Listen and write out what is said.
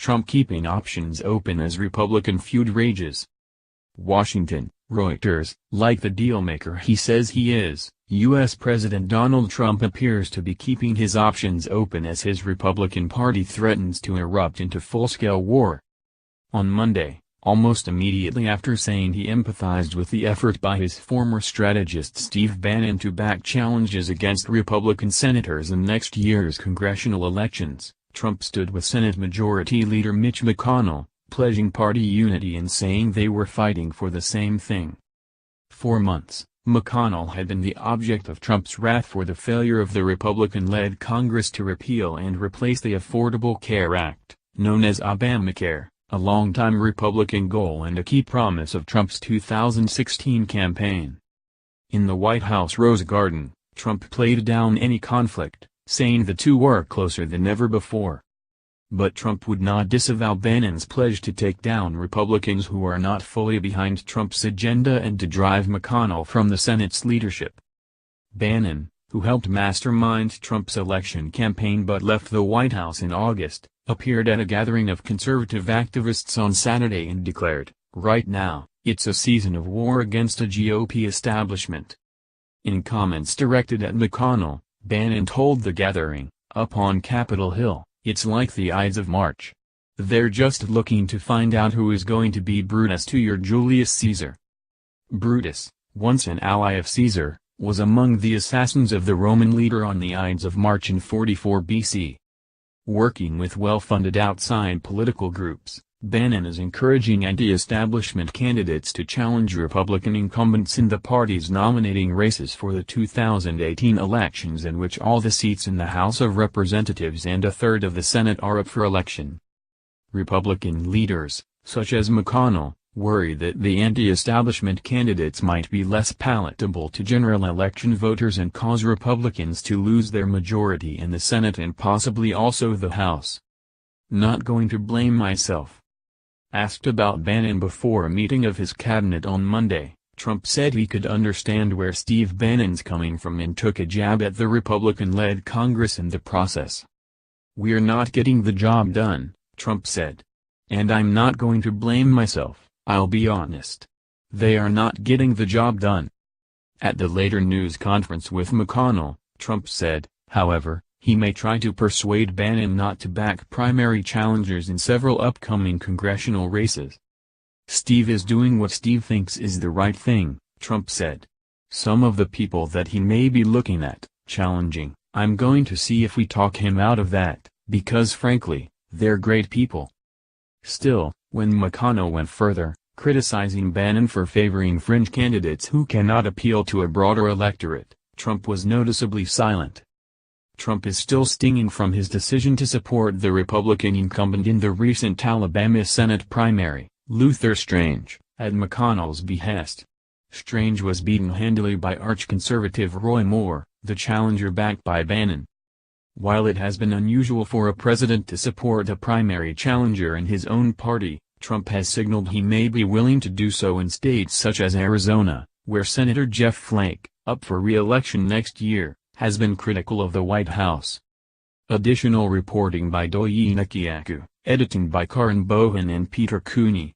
Trump keeping options open as Republican feud rages. Washington, Reuters. Like the dealmaker he says he is, U.S. President Donald Trump appears to be keeping his options open as his Republican Party threatens to erupt into full-scale war. On Monday, almost immediately after saying he empathized with the effort by his former strategist Steve Bannon to back challenges against Republican senators in next year's congressional elections, Trump stood with Senate Majority Leader Mitch McConnell, pledging party unity and saying they were fighting for the same thing. For months, McConnell had been the object of Trump's wrath for the failure of the Republican-led Congress to repeal and replace the Affordable Care Act, known as Obamacare, a longtime Republican goal and a key promise of Trump's 2016 campaign. In the White House Rose Garden, Trump played down any conflict, saying the two were closer than ever before. But Trump would not disavow Bannon's pledge to take down Republicans who are not fully behind Trump's agenda and to drive McConnell from the Senate's leadership. Bannon, who helped mastermind Trump's election campaign but left the White House in August, appeared at a gathering of conservative activists on Saturday and declared, "Right now, it's a season of war against a GOP establishment." In comments directed at McConnell, Bannon told the gathering, up on Capitol Hill, "It's like the Ides of March. They're just looking to find out who is going to be Brutus to your Julius Caesar." Brutus, once an ally of Caesar, was among the assassins of the Roman leader on the Ides of March in 44 BC. Working with well-funded outside political groups, Bannon is encouraging anti-establishment candidates to challenge Republican incumbents in the party's nominating races for the 2018 elections, in which all the seats in the House of Representatives and a third of the Senate are up for election. Republican leaders, such as McConnell, worry that the anti-establishment candidates might be less palatable to general election voters and cause Republicans to lose their majority in the Senate and possibly also the House. "Not going to blame myself." Asked about Bannon before a meeting of his cabinet on Monday, Trump said he could understand where Steve Bannon's coming from and took a jab at the Republican-led Congress in the process. "We're not getting the job done," Trump said. "And I'm not going to blame myself, I'll be honest. They are not getting the job done." At the later news conference with McConnell, Trump said, however, he may try to persuade Bannon not to back primary challengers in several upcoming congressional races. "Steve is doing what Steve thinks is the right thing," Trump said. "Some of the people that he may be looking at, challenging, I'm going to see if we talk him out of that, because frankly, they're great people." Still, when McConnell went further, criticizing Bannon for favoring fringe candidates who cannot appeal to a broader electorate, Trump was noticeably silent. Trump is still stinging from his decision to support the Republican incumbent in the recent Alabama Senate primary, Luther Strange, at McConnell's behest. Strange was beaten handily by arch-conservative Roy Moore, the challenger backed by Bannon. While it has been unusual for a president to support a primary challenger in his own party, Trump has signaled he may be willing to do so in states such as Arizona, where Senator Jeff Flake, up for re-election next year, has been critical of the White House. Additional reporting by Doyi Nekiaku, editing by Karin Bohan and Peter Cooney.